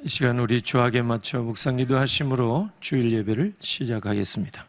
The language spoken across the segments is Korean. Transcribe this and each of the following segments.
이 시간 우리 주학에 맞춰 묵상 기도하심으로 주일 예배를 시작하겠습니다.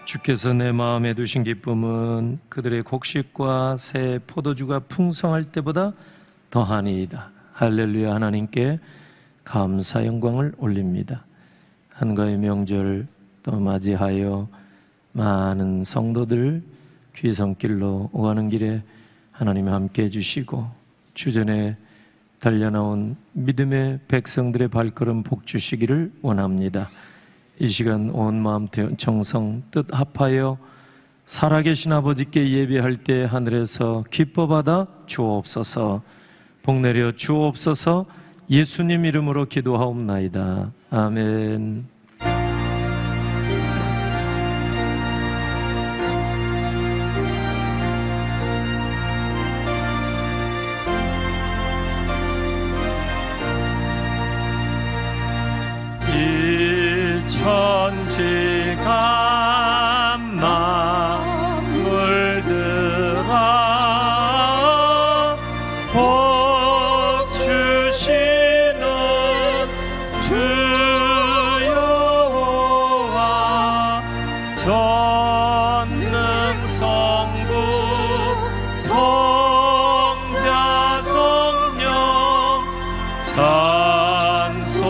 주께서 내 마음에 두신 기쁨은 그들의 곡식과 새 포도주가 풍성할 때보다 더하니이다. 할렐루야. 하나님께 감사 영광을 올립니다. 한가위 명절 또 맞이하여 많은 성도들 귀성길로 오가는 길에 하나님 함께 해주시고 주전에 달려나온 믿음의 백성들의 발걸음 복 주시기를 원합니다. 이 시간 온 마음 정성 뜻 합하여 살아계신 아버지께 예배할 때 하늘에서 기뻐받아 주옵소서. 복내려 주옵소서. 예수님 이름으로 기도하옵나이다. 아멘. 천지가 물들어 복 주시는 주 여호와 전능 성부 성자 성령 찬송하세.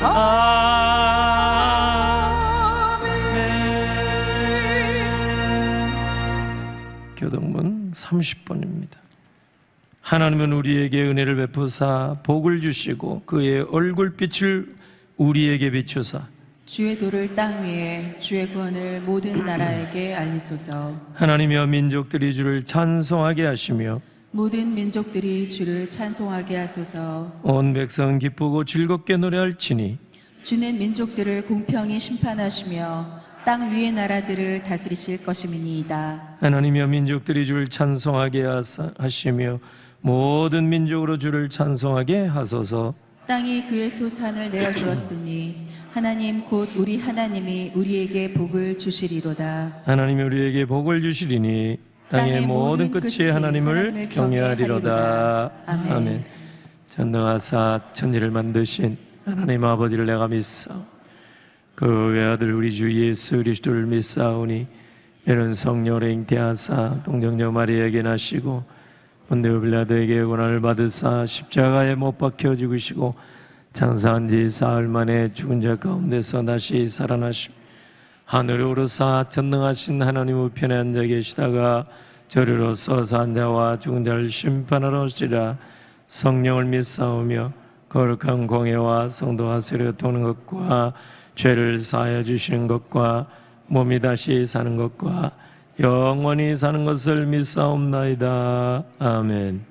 아멘. 교동문 30번입니다. 하나님은 우리에게 은혜를 베푸사 복을 주시고 그의 얼굴빛을 우리에게 비추사 주의 도를 땅 위에 주의 구원을 모든 나라에게 알리소서. 하나님이여 민족들이 주를 찬송하게 하시며 모든 민족들이 주를 찬송하게 하소서. 온 백성은 기쁘고 즐겁게 노래할지니 주는 민족들을 공평히 심판하시며 땅 위의 나라들을 다스리실 것임이니이다. 하나님이여 민족들이 주를 찬송하게 하시며 모든 민족으로 주를 찬송하게 하소서. 땅이 그의 소산을 내어주었으니 하나님 곧 우리 하나님이 우리에게 복을 주시리로다. 하나님이 우리에게 복을 주시리니 땅의 모든 끝이 하나님을 경외하리로다. 아멘. 전능하사 천지를 만드신 하나님 아버지를 내가 믿사오. 그 외아들 우리 주 예수 그리스도를 믿사오니 이는 성령으로 잉태하사 동정녀 마리아에게 나시고 본디오 빌라도에게 고난을 받으사 십자가에 못 박혀 죽으시고 장사한 지 사흘 만에 죽은 자 가운데서 다시 살아나시며 하늘에 오르사 전능하신 하나님 우편에 앉아 계시다가 저리로 서서 앉아와 죽은 자를 심판하러 오시리라. 성령을 믿사오며 거룩한 공예와 성도와 세례 도는 것과 죄를 사하여 주시는 것과 몸이 다시 사는 것과 영원히 사는 것을 믿사옵나이다. 아멘.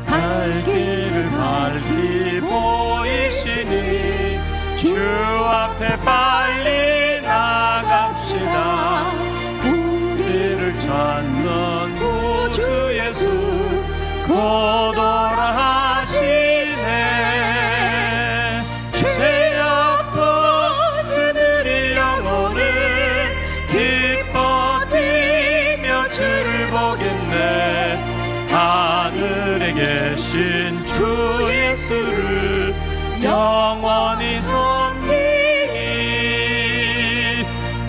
갈 길을 밝히 보이시니 주 앞에 빨리 나갑시다. 우리를 찾는 구주 예수 주를 보겠네. 하늘에 계신 주 예수를 영원히 섬기니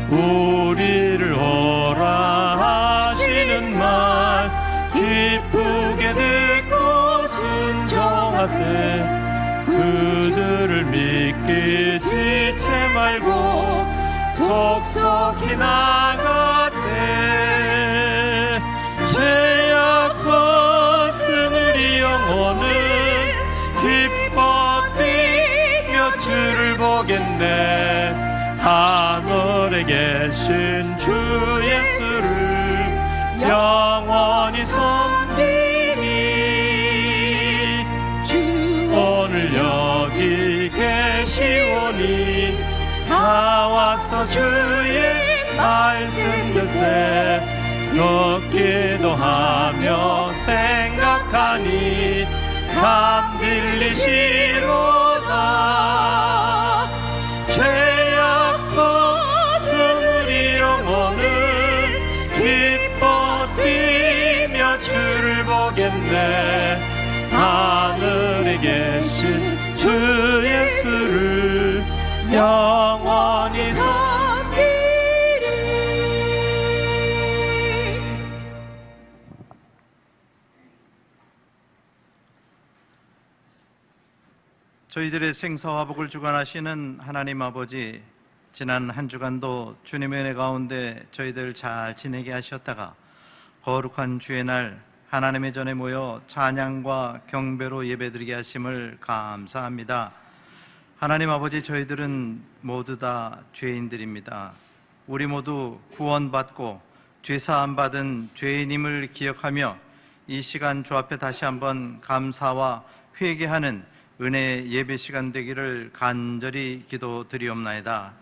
우리를 오라 하시는 말 기쁘게 듣고 순종하세. 그들을 믿기 지체 말고 속속히 나가세. 죄악 벗은 우리 영혼은 기뻐 뛰며 주를 보겠네. 하늘에 계신 주 예수를 영원히 섬기니 오늘 여기 계시오니 다 와서 주의 말씀 듣세. 듣기도 하며 생각하니 참 진리시로다. 죄악 벗은 우리 영혼은 기뻐 뛰며 주를 보겠네. 하늘에 계신 주 예수를 영원히 섬기리. 저희들의 생사와 복을 주관하시는 하나님 아버지, 지난 한 주간도 주님의 은혜 가운데 저희들 잘 지내게 하셨다가 거룩한 주의 날 하나님의 전에 모여 찬양과 경배로 예배드리게 하심을 감사합니다. 하나님 아버지, 저희들은 모두 다 죄인들입니다. 우리 모두 구원받고 죄사함 받은 죄인임을 기억하며 이 시간 주 앞에 다시 한번 감사와 회개하는 은혜 예배 시간 되기를 간절히 기도드리옵나이다.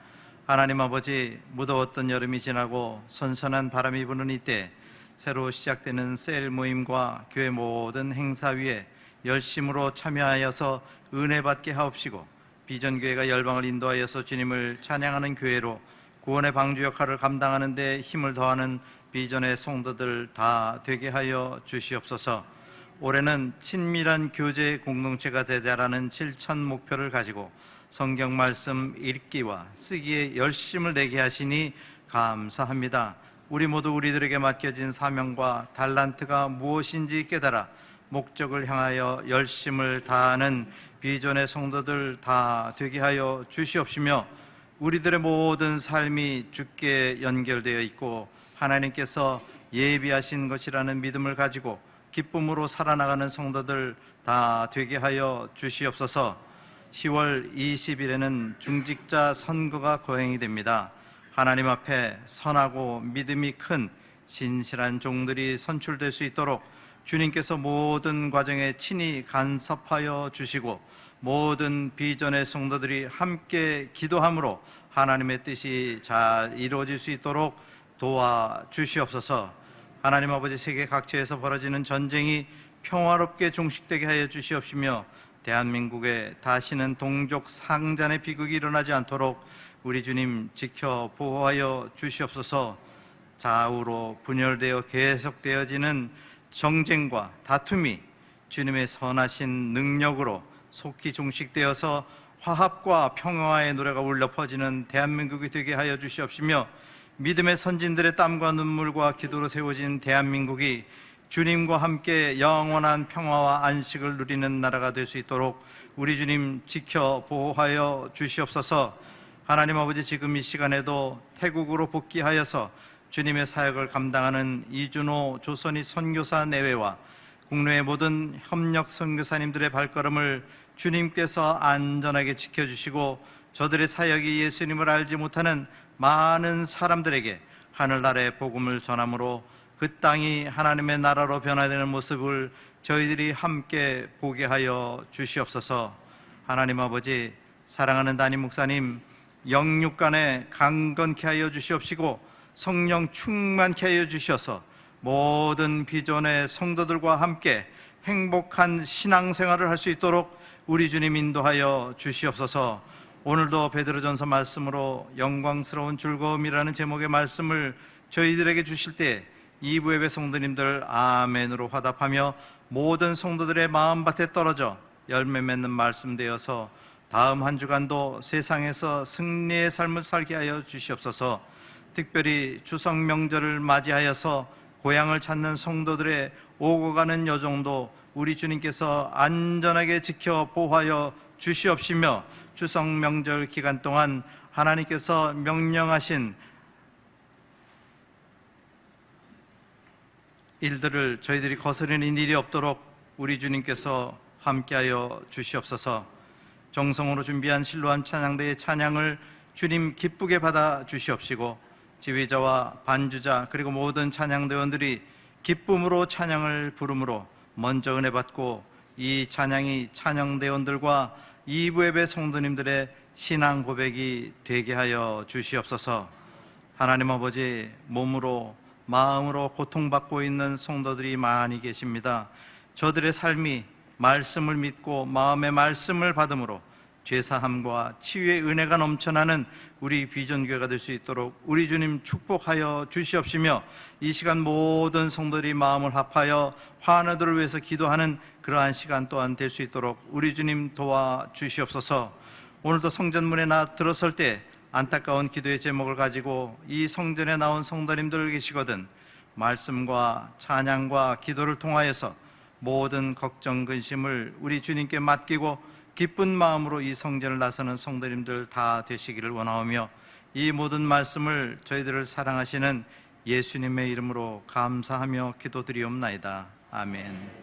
하나님 아버지, 무더웠던 여름이 지나고 선선한 바람이 부는 이때 새로 시작되는 셀 모임과 교회 모든 행사 위에 열심으로 참여하여서 은혜 받게 하옵시고, 비전교회가 열방을 인도하여서 주님을 찬양하는 교회로 구원의 방주 역할을 감당하는 데 힘을 더하는 비전의 성도들 다 되게 하여 주시옵소서. 올해는 친밀한 교제 공동체가 되자라는 실천 목표를 가지고 성경 말씀 읽기와 쓰기에 열심을 내게 하시니 감사합니다. 우리 모두 우리들에게 맡겨진 사명과 달란트가 무엇인지 깨달아 목적을 향하여 열심을 다하는 비전의 성도들 다 되게 하여 주시옵시며, 우리들의 모든 삶이 주께 연결되어 있고 하나님께서 예비하신 것이라는 믿음을 가지고 기쁨으로 살아나가는 성도들 다 되게 하여 주시옵소서. 10월 20일에는 중직자 선거가 거행이 됩니다. 하나님 앞에 선하고 믿음이 큰 신실한 종들이 선출될 수 있도록 주님께서 모든 과정에 친히 간섭하여 주시고 모든 비전의 성도들이 함께 기도함으로 하나님의 뜻이 잘 이루어질 수 있도록 도와주시옵소서. 하나님 아버지, 세계 각지에서 벌어지는 전쟁이 평화롭게 종식되게 하여 주시옵시며, 대한민국에 다시는 동족 상잔의 비극이 일어나지 않도록 우리 주님 지켜 보호하여 주시옵소서. 좌우로 분열되어 계속되어지는 정쟁과 다툼이 주님의 선하신 능력으로 속히 종식되어서 화합과 평화의 노래가 울려 퍼지는 대한민국이 되게 하여 주시옵시며, 믿음의 선진들의 땀과 눈물과 기도로 세워진 대한민국이 주님과 함께 영원한 평화와 안식을 누리는 나라가 될 수 있도록 우리 주님 지켜 보호하여 주시옵소서. 하나님 아버지, 지금 이 시간에도 태국으로 복귀하여서 주님의 사역을 감당하는 이준호 조선희 선교사 내외와 국내의 모든 협력 선교사님들의 발걸음을 주님께서 안전하게 지켜주시고, 저들의 사역이 예수님을 알지 못하는 많은 사람들에게 하늘나라의 복음을 전함으로 그 땅이 하나님의 나라로 변화되는 모습을 저희들이 함께 보게 하여 주시옵소서. 하나님 아버지, 사랑하는 담임 목사님 영육간에 강건케 하여 주시옵시고 성령 충만케 하여 주셔서 모든 비전의 성도들과 함께 행복한 신앙생활을 할 수 있도록 우리 주님 인도하여 주시옵소서. 오늘도 베드로전서 말씀으로 영광스러운 즐거움이라는 제목의 말씀을 저희들에게 주실 때 2부 예배 성도님들 아멘으로 화답하며 모든 성도들의 마음밭에 떨어져 열매 맺는 말씀 되어서 다음 한 주간도 세상에서 승리의 삶을 살게 하여 주시옵소서. 특별히 추석 명절을 맞이하여서 고향을 찾는 성도들의 오고 가는 여정도 우리 주님께서 안전하게 지켜 보호하여 주시옵시며, 추석 명절 기간 동안 하나님께서 명령하신 일들을 저희들이 거스르는 일이 없도록 우리 주님께서 함께하여 주시옵소서. 정성으로 준비한 실로암 찬양대의 찬양을 주님 기쁘게 받아 주시옵시고, 지휘자와 반주자 그리고 모든 찬양대원들이 기쁨으로 찬양을 부름으로 먼저 은혜 받고 이 찬양이 찬양대원들과 2부 예배 성도님들의 신앙 고백이 되게 하여 주시옵소서. 하나님 아버지, 몸으로 마음으로 고통받고 있는 성도들이 많이 계십니다. 저들의 삶이 말씀을 믿고 마음의 말씀을 받음으로 죄사함과 치유의 은혜가 넘쳐나는 우리 비전교회가 될 수 있도록 우리 주님 축복하여 주시옵시며, 이 시간 모든 성도들이 마음을 합하여 환우들을 위해서 기도하는 그러한 시간 또한 될 수 있도록 우리 주님 도와주시옵소서. 오늘도 성전문에 들어설 때 안타까운 기도의 제목을 가지고 이 성전에 나온 성도님들 계시거든 말씀과 찬양과 기도를 통하여서 모든 걱정 근심을 우리 주님께 맡기고 기쁜 마음으로 이 성전을 나서는 성도님들 다 되시기를 원하오며, 이 모든 말씀을 저희들을 사랑하시는 예수님의 이름으로 감사하며 기도드리옵나이다. 아멘.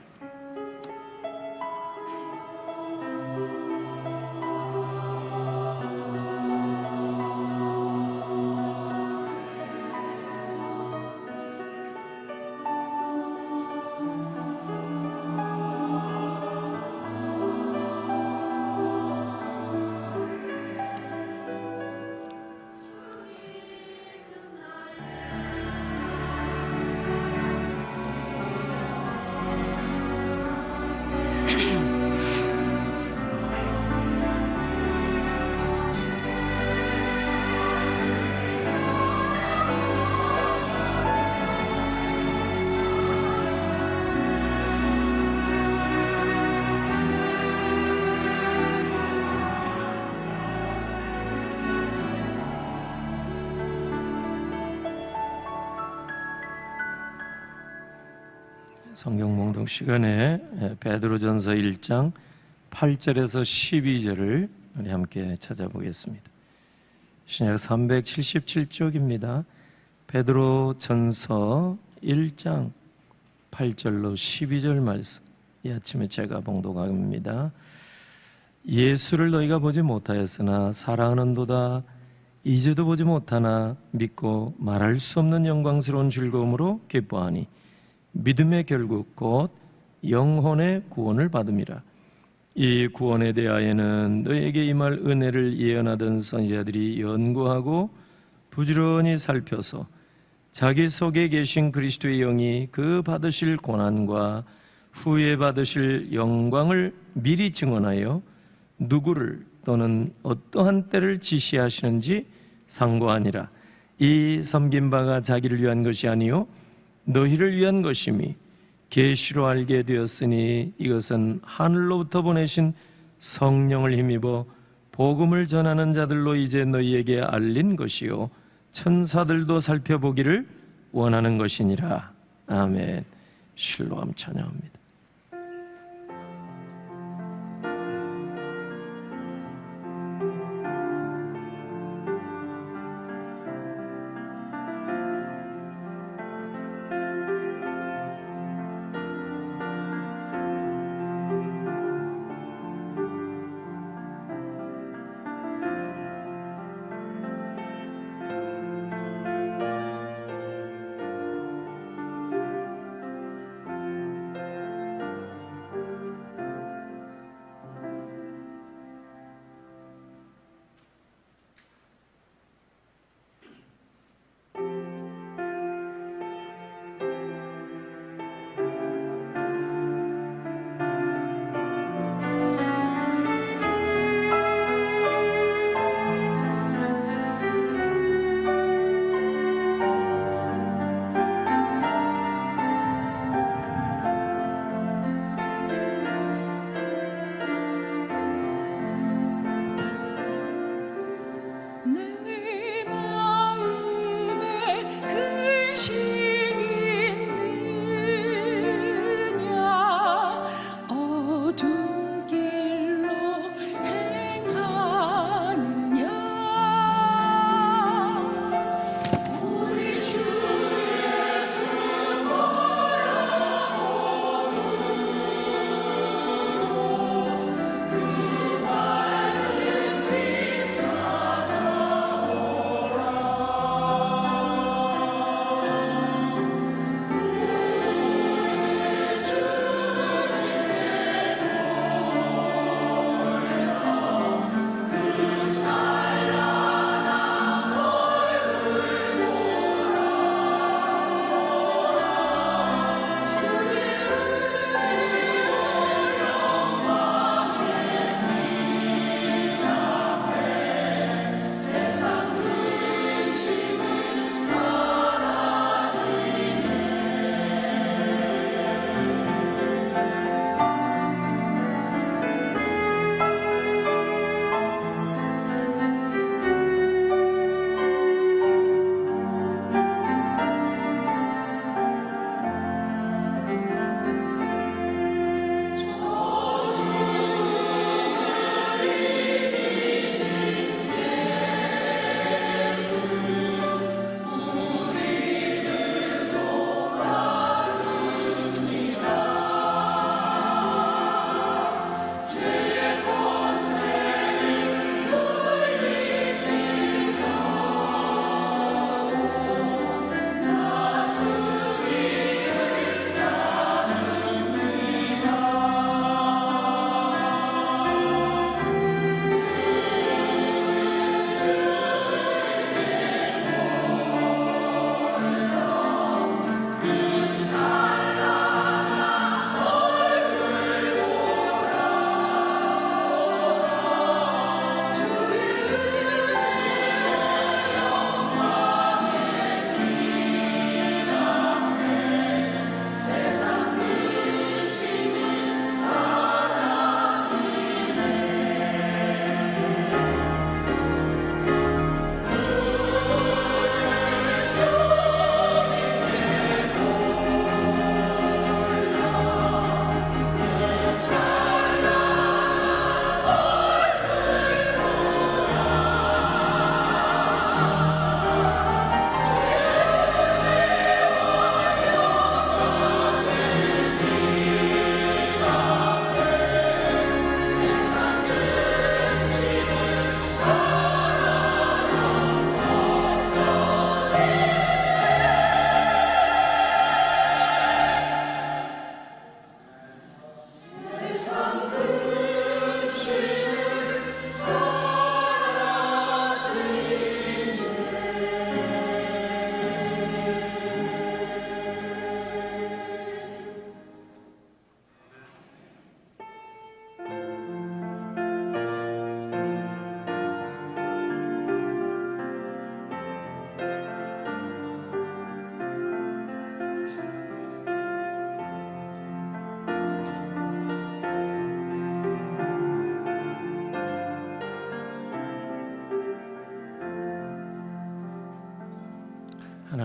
성경 몽독 시간에 베드로전서 1장 8절에서 12절을 우리 함께 찾아보겠습니다. 신약 377쪽입니다. 베드로전서 1장 8절로 12절 말씀, 이 아침에 제가 봉독합니다. 예수를 너희가 보지 못하였으나 사랑하는도다. 이제도 보지 못하나 믿고 말할 수 없는 영광스러운 즐거움으로 기뻐하니 믿음의 결국 곧 영혼의 구원을 받음이라. 이 구원에 대하여는 너에게 임할 은혜를 예언하던 선지자들이 연구하고 부지런히 살펴서 자기 속에 계신 그리스도의 영이 그 받으실 고난과 후에 받으실 영광을 미리 증언하여 누구를 또는 어떠한 때를 지시하시는지 상고하니라. 이 섬긴 바가 자기를 위한 것이 아니요 너희를 위한 것임이 계시로 알게 되었으니 이것은 하늘로부터 보내신 성령을 힘입어 복음을 전하는 자들로 이제 너희에게 알린 것이요 천사들도 살펴보기를 원하는 것이니라. 아멘. 실로암 찬양합니다.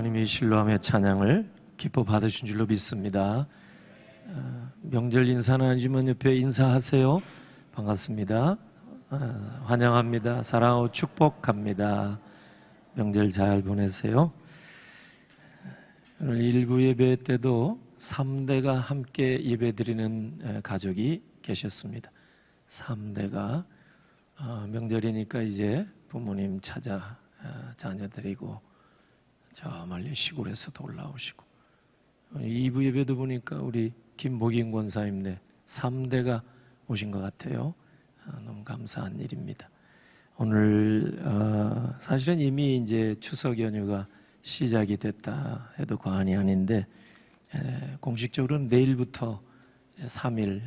하나님의 신뢰함의 찬양을 기뻐 받으신 줄로 믿습니다. 명절 인사는 아니지만 옆에 인사하세요. 반갑습니다. 환영합니다. 사랑하고 축복합니다. 명절 잘 보내세요. 오늘 일부 예배 때도 3대가 함께 예배드리는 가족이 계셨습니다. 3대가 명절이니까 이제 부모님 찾아 자녀 데리고 저 멀리 시골에서도 올라오시고, 2부 예배도 보니까 우리 김복인 권사님네 3대가 오신 것 같아요. 너무 감사한 일입니다. 오늘 사실은 이미 이제 추석 연휴가 시작이 됐다 해도 과언이 아닌데, 공식적으로는 내일부터 3일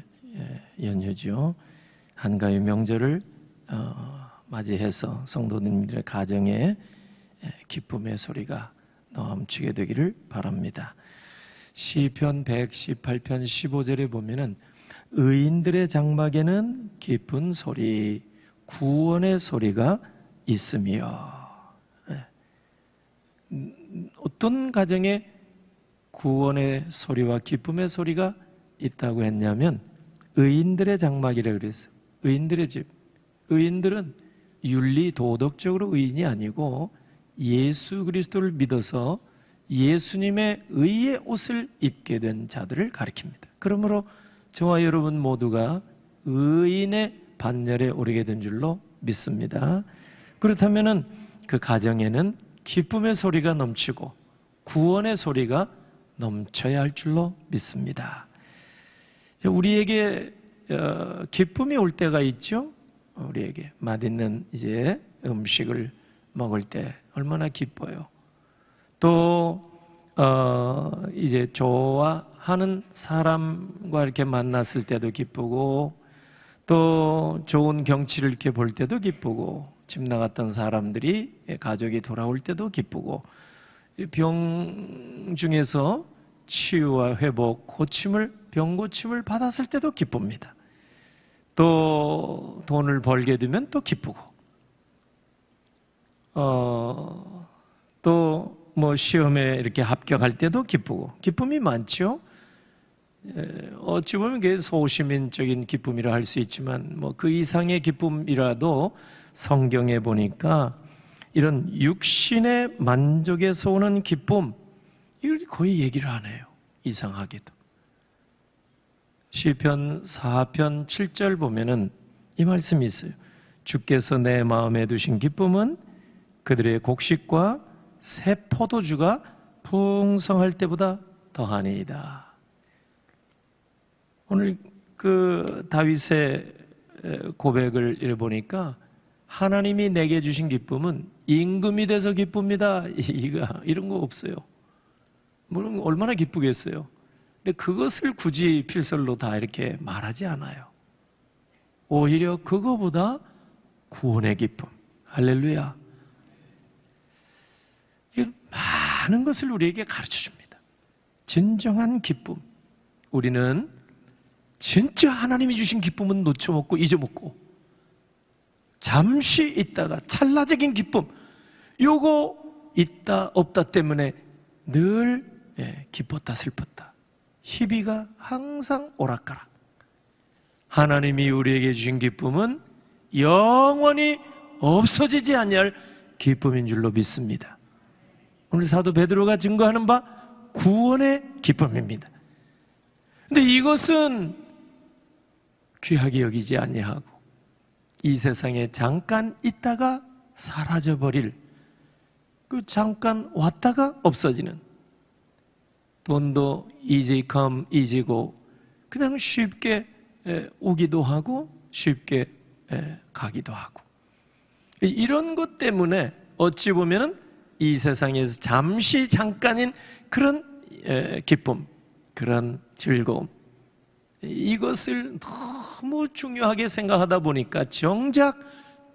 연휴죠. 한가위 명절을 맞이해서 성도님들의 가정에 기쁨의 소리가 넘치게 되기를 바랍니다. 시편 118편 15절에 보면은 의인들의 장막에는 기쁜 소리, 구원의 소리가 있으며, 어떤 가정에 구원의 소리와 기쁨의 소리가 있다고 했냐면 의인들의 장막이라고 그랬어요. 의인들의 집. 의인들은 윤리 도덕적으로 의인이 아니고 예수 그리스도를 믿어서 예수님의 의의 옷을 입게 된 자들을 가리킵니다. 그러므로 저와 여러분 모두가 의인의 반열에 오르게 된 줄로 믿습니다. 그렇다면 그 가정에는 기쁨의 소리가 넘치고 구원의 소리가 넘쳐야 할 줄로 믿습니다. 우리에게 기쁨이 올 때가 있죠. 우리에게 맛있는 이제 음식을 먹을 때 얼마나 기뻐요. 또 이제 좋아하는 사람과 이렇게 만났을 때도 기쁘고, 또 좋은 경치를 이렇게 볼 때도 기쁘고, 집 나갔던 사람들이 가족이 돌아올 때도 기쁘고, 병 중에서 치유와 회복, 병 고침을 받았을 때도 기쁩니다. 또 돈을 벌게 되면 또 기쁘고, 또 뭐 시험에 이렇게 합격할 때도 기쁘고, 기쁨이 많죠. 어찌 보면 그게 소시민적인 기쁨이라 할 수 있지만 뭐 그 이상의 기쁨이라도 성경에 보니까 이런 육신의 만족에서 오는 기쁨, 이걸 거의 얘기를 안 해요. 이상하게도. 시편 4편 7절 보면은 이 말씀이 있어요. 주께서 내 마음에 두신 기쁨은 그들의 곡식과 새 포도주가 풍성할 때보다 더하니이다. 오늘 그 다윗의 고백을 읽어보니까 하나님이 내게 주신 기쁨은 임금이 돼서 기쁩니다. 이런 거 없어요. 물론 얼마나 기쁘겠어요. 근데 그것을 굳이 필설로 다 이렇게 말하지 않아요. 오히려 그거보다 구원의 기쁨. 할렐루야. 많은 것을 우리에게 가르쳐 줍니다. 진정한 기쁨. 우리는 진짜 하나님이 주신 기쁨은 놓쳐먹고 잊어먹고, 잠시 있다가 찰나적인 기쁨, 요거 있다 없다 때문에 늘 기뻤다 슬펐다, 희비가 항상 오락가락. 하나님이 우리에게 주신 기쁨은 영원히 없어지지 아니할 기쁨인 줄로 믿습니다. 오늘 사도 베드로가 증거하는 바 구원의 기쁨입니다. 근데 이것은 귀하게 여기지 아니하고 이 세상에 잠깐 있다가 사라져버릴, 그 잠깐 왔다가 없어지는, 돈도 easy come easy go, 그냥 쉽게 오기도 하고 쉽게 가기도 하고, 이런 것 때문에 어찌 보면은 이 세상에서 잠시 잠깐인 그런 기쁨, 그런 즐거움, 이것을 너무 중요하게 생각하다 보니까 정작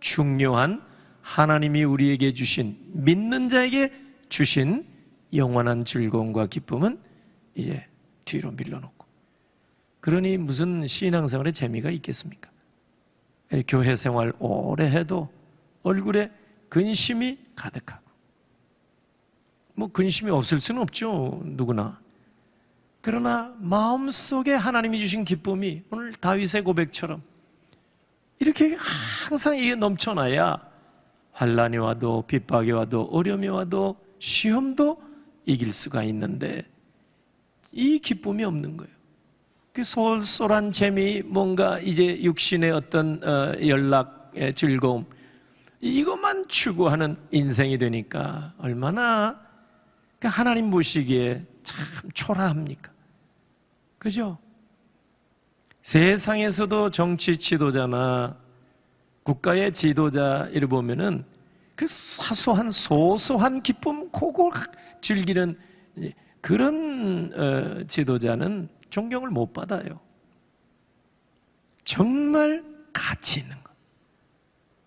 중요한 하나님이 우리에게 주신, 믿는 자에게 주신 영원한 즐거움과 기쁨은 이제 뒤로 밀어놓고, 그러니 무슨 신앙생활에 재미가 있겠습니까? 교회 생활 오래 해도 얼굴에 근심이 가득하고, 뭐 근심이 없을 수는 없죠, 누구나. 그러나 마음속에 하나님이 주신 기쁨이 오늘 다윗의 고백처럼 이렇게 항상 이게 넘쳐나야 환난이 와도 핍박이 와도 어려움이 와도 시험도 이길 수가 있는데 이 기쁨이 없는 거예요. 그 쏠쏠한 재미, 뭔가 이제 육신의 어떤 연락의 즐거움, 이것만 추구하는 인생이 되니까 얼마나 하나님 보시기에 참 초라합니까? 그죠? 세상에서도 정치 지도자나 국가의 지도자를 보면은 그 사소한 소소한 기쁨 그걸 즐기는 그런 지도자는 존경을 못 받아요. 정말 가치 있는 것,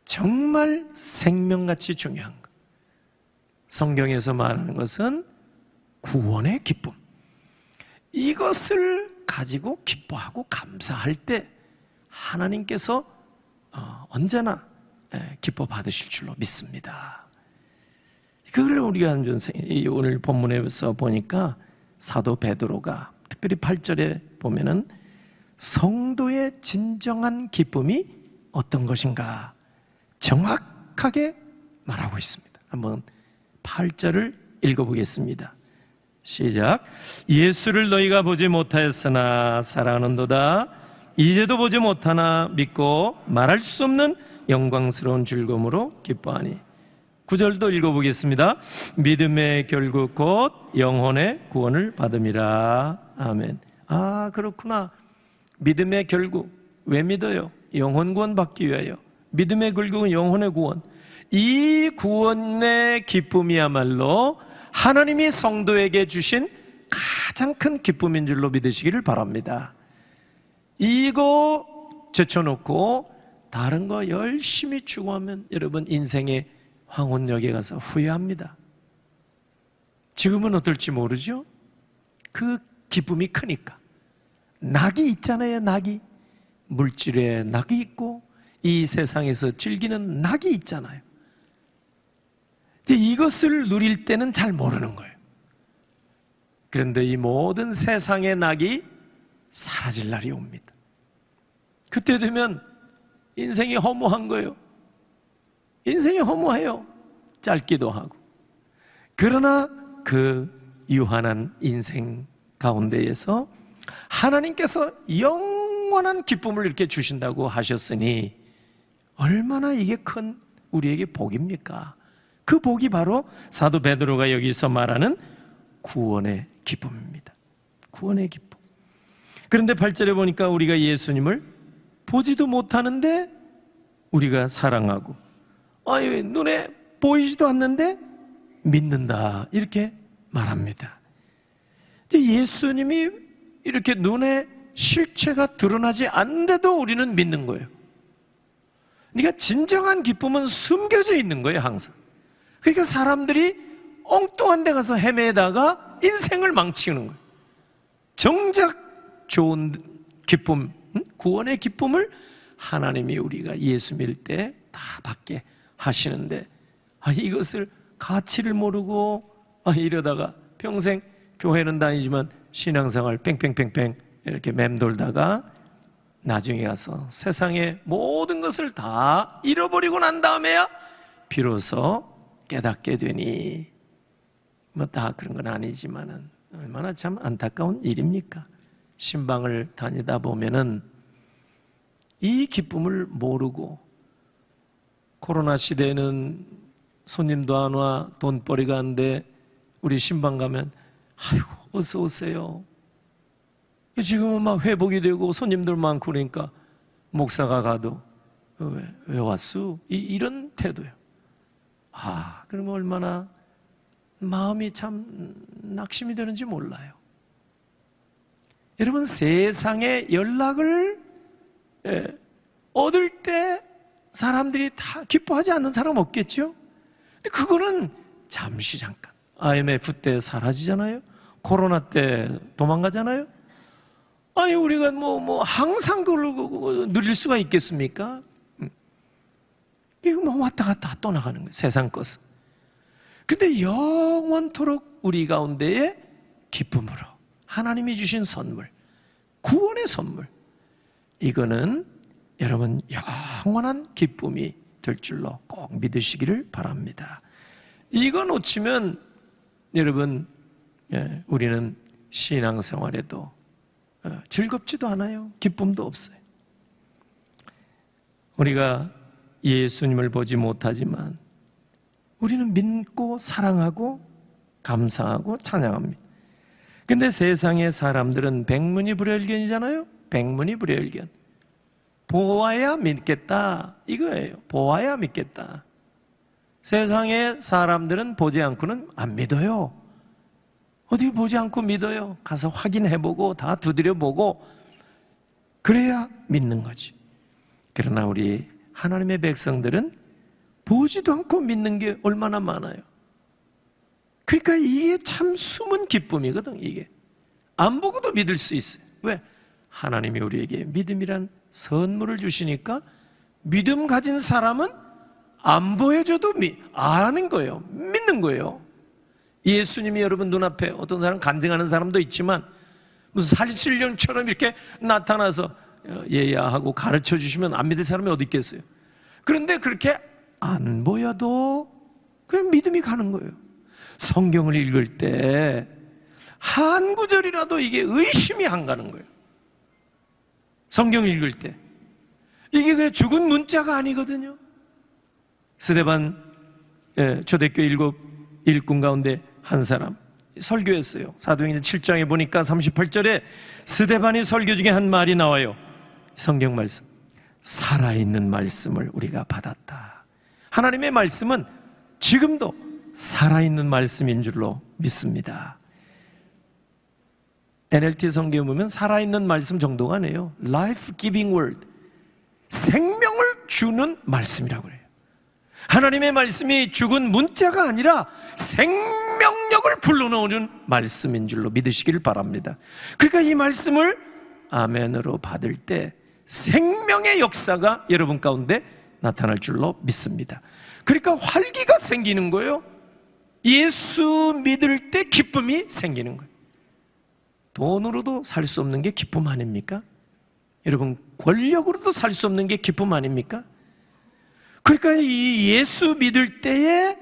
정말 생명같이 중요한 것. 성경에서 말하는 것은 구원의 기쁨. 이것을 가지고 기뻐하고 감사할 때 하나님께서 언제나 기뻐 받으실 줄로 믿습니다. 그걸 우리가 오늘 본문에서 보니까 사도 베드로가 특별히 8절에 보면은 성도의 진정한 기쁨이 어떤 것인가 정확하게 말하고 있습니다. 한번 8절을 읽어보겠습니다. 시작. 예수를 너희가 보지 못하였으나 사랑하는도다. 이제도 보지 못하나 믿고 말할 수 없는 영광스러운 즐거움으로 기뻐하니. 9절도 읽어보겠습니다. 믿음의 결국 곧 영혼의 구원을 받음이라. 아멘. 아, 그렇구나. 믿음의 결국. 왜 믿어요? 영혼 구원 받기 위하여. 믿음의 결국은 영혼의 구원. 이 구원의 기쁨이야말로 하나님이 성도에게 주신 가장 큰 기쁨인 줄로 믿으시기를 바랍니다. 이거 제쳐놓고 다른 거 열심히 추구하면 여러분 인생의 황혼역에 가서 후회합니다. 지금은 어떨지 모르죠? 그 기쁨이 크니까. 낙이 있잖아요, 낙이. 물질에 낙이 있고 이 세상에서 즐기는 낙이 있잖아요. 근데 이것을 누릴 때는 잘 모르는 거예요. 그런데 이 모든 세상의 낙이 사라질 날이 옵니다. 그때 되면 인생이 허무한 거예요. 인생이 허무해요. 짧기도 하고. 그러나 그 유한한 인생 가운데에서 하나님께서 영원한 기쁨을 이렇게 주신다고 하셨으니 얼마나 이게 큰 우리에게 복입니까? 그 복이 바로 사도 베드로가 여기서 말하는 구원의 기쁨입니다. 구원의 기쁨. 그런데 8절에 보니까 우리가 예수님을 보지도 못하는데 우리가 사랑하고, 눈에 보이지도 않는데 믿는다, 이렇게 말합니다. 예수님이 이렇게 눈에 실체가 드러나지 않는데도 우리는 믿는 거예요. 그러니까 진정한 기쁨은 숨겨져 있는 거예요, 항상. 그러니까 사람들이 엉뚱한 데 가서 헤매다가 인생을 망치는 거예요. 정작 좋은 기쁨, 구원의 기쁨을 하나님이 우리가 예수 믿을 때 다 받게 하시는데, 이것을 가치를 모르고 이러다가 평생 교회는 다니지만 신앙생활 뺑뺑뺑뺑 이렇게 맴돌다가 나중에 가서 세상의 모든 것을 다 잃어버리고 난 다음에야 비로소 깨닫게 되니, 뭐 다 그런 건 아니지만은 얼마나 참 안타까운 일입니까? 신방을 다니다 보면은 이 기쁨을 모르고, 코로나 시대에는 손님도 안 와, 돈벌이가 안 돼. 우리 신방 가면 아이고 어서 오세요. 지금은 막 회복이 되고 손님들 많고 그러니까 목사가 가도 왜 왔수? 이런 태도예요. 그러면 얼마나 마음이 참 낙심이 되는지 몰라요. 여러분, 세상의 연락을 얻을 때 사람들이 다 기뻐하지 않는 사람 없겠죠? 근데 그거는 잠시 잠깐. IMF 때 사라지잖아요. 코로나 때 도망가잖아요. 우리가 항상 그걸 누릴 수가 있겠습니까? 이거 왔다 갔다 또 나가는 거예요, 세상 것은. 그런데 영원토록 우리 가운데에 기쁨으로 하나님이 주신 선물, 구원의 선물, 이거는 여러분 영원한 기쁨이 될 줄로 꼭 믿으시기를 바랍니다. 이거 놓치면 여러분 우리는 신앙생활에도 즐겁지도 않아요. 기쁨도 없어요. 우리가 예수님을 보지 못하지만 우리는 믿고 사랑하고 감사하고 찬양합니다. 근데 세상의 사람들은 백문이불여일견이잖아요. 백문이불여일견. 보아야 믿겠다 이거예요. 보아야 믿겠다. 세상의 사람들은 보지 않고는 안 믿어요. 어떻게 보지 않고 믿어요? 가서 확인해보고 다 두드려보고 그래야 믿는 거지. 그러나 우리 하나님의 백성들은 보지도 않고 믿는 게 얼마나 많아요. 그러니까 이게 참 숨은 기쁨이거든. 이게 안 보고도 믿을 수 있어요. 왜? 하나님이 우리에게 믿음이란 선물을 주시니까 믿음 가진 사람은 안 보여줘도 아는 거예요. 믿는 거예요. 예수님이 여러분 눈앞에 어떤 사람 간증하는 사람도 있지만 무슨 살신령처럼 이렇게 나타나서 얘야 하고 가르쳐 주시면 안 믿을 사람이 어디 있겠어요. 그런데 그렇게 안 보여도 그냥 믿음이 가는 거예요. 성경을 읽을 때 한 구절이라도 이게 의심이 안 가는 거예요. 성경 읽을 때 이게 그 죽은 문자가 아니거든요. 스데반 초대교 일꾼 가운데 한 사람 설교했어요. 사도행전 7장에 보니까 38절에 스데반이 설교 중에 한 말이 나와요. 성경 말씀, 살아있는 말씀을 우리가 받았다. 하나님의 말씀은 지금도 살아있는 말씀인 줄로 믿습니다. NLT 성경에 보면 살아있는 말씀 정도가 아니에요. Life giving word, 생명을 주는 말씀이라고 해요. 하나님의 말씀이 죽은 문자가 아니라 생명력을 불러넣는 말씀인 줄로 믿으시길 바랍니다. 그러니까 이 말씀을 아멘으로 받을 때 생명의 역사가 여러분 가운데 나타날 줄로 믿습니다. 그러니까 활기가 생기는 거예요. 예수 믿을 때 기쁨이 생기는 거예요. 돈으로도 살 수 없는 게 기쁨 아닙니까? 여러분 권력으로도 살 수 없는 게 기쁨 아닙니까? 그러니까 이 예수 믿을 때에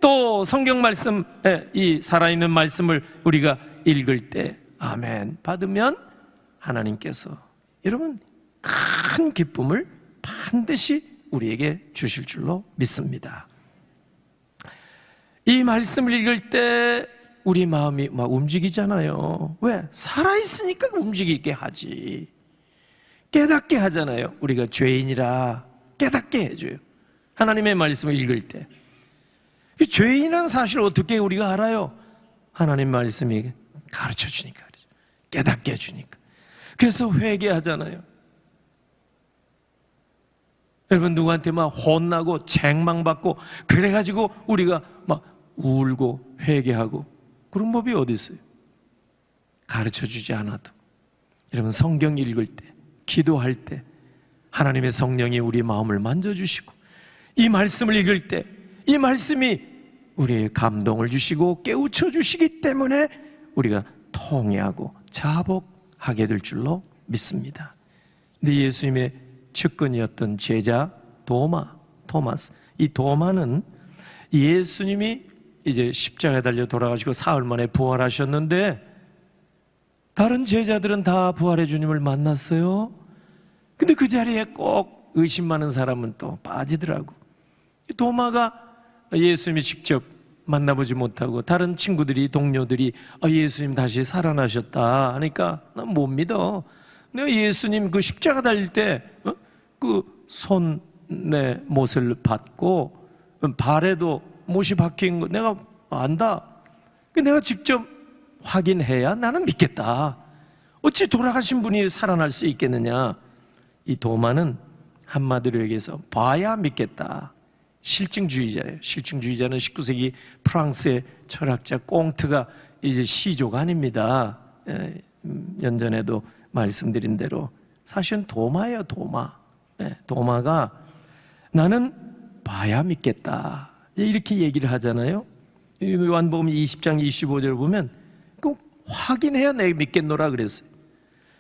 또 성경 말씀, 이 살아있는 말씀을 우리가 읽을 때 아멘 받으면 하나님께서 여러분 큰 기쁨을 반드시 우리에게 주실 줄로 믿습니다. 이 말씀을 읽을 때 우리 마음이 막 움직이잖아요. 왜? 살아있으니까 움직이게 하지. 깨닫게 하잖아요. 우리가 죄인이라 깨닫게 해줘요. 하나님의 말씀을 읽을 때. 죄인은 사실 어떻게 우리가 알아요? 하나님 말씀이 가르쳐 주니까, 깨닫게 해주니까. 그래서 회개하잖아요. 여러분 누구한테 막 혼나고 책망받고 그래가지고 우리가 막 울고 회개하고 그런 법이 어디 있어요? 가르쳐주지 않아도. 여러분 성경 읽을 때, 기도할 때 하나님의 성령이 우리 마음을 만져주시고 이 말씀을 읽을 때 이 말씀이 우리의 감동을 주시고 깨우쳐 주시기 때문에 우리가 통회하고 자복하게 될 줄로 믿습니다. 근데 예수님의 측근이었던 제자 토마스, 이 도마는 예수님이 이제 십자가에 달려 돌아가시고 사흘 만에 부활하셨는데 다른 제자들은 다 부활의 주님을 만났어요. 근데 그 자리에 꼭 의심 많은 사람은 또 빠지더라고. 도마가 예수님이 직접 만나보지 못하고 다른 친구들이 동료들이 예수님 다시 살아나셨다 하니까 난 못 믿어. 내가 예수님 그 십자가 달릴 때 그 손에 못을 받고 발에도 못이 박힌 거 내가 안다. 내가 직접 확인해야 나는 믿겠다. 어찌 돌아가신 분이 살아날 수 있겠느냐. 이 도마는 한마디로 얘기해서 봐야 믿겠다. 실증주의자예요. 실증주의자는 19세기 프랑스의 철학자 꽁트가 이제 시조가 아닙니다. 연전에도 말씀드린 대로 사실은 도마예요. 도마가 나는 봐야 믿겠다 이렇게 얘기를 하잖아요. 요한복음 20장 25절을 보면 꼭 확인해야 내가 믿겠노라 그랬어요.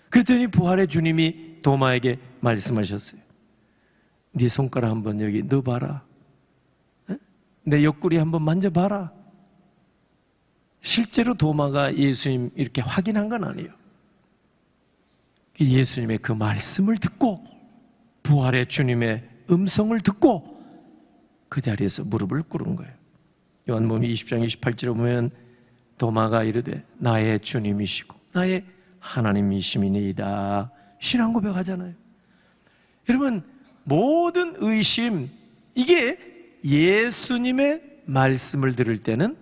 그랬더니 부활의 주님이 도마에게 말씀하셨어요. 네 손가락 한번 여기 넣어봐라. 내 옆구리 한번 만져봐라. 실제로 도마가 예수님 이렇게 확인한 건 아니에요. 예수님의 그 말씀을 듣고 부활의 주님의 음성을 듣고 그 자리에서 무릎을 꿇은 거예요. 요한복음 20장 28절에 보면 도마가 이르되 나의 주님이시고 나의 하나님이시니이다. 신앙 고백하잖아요. 여러분, 모든 의심, 이게 예수님의 말씀을 들을 때는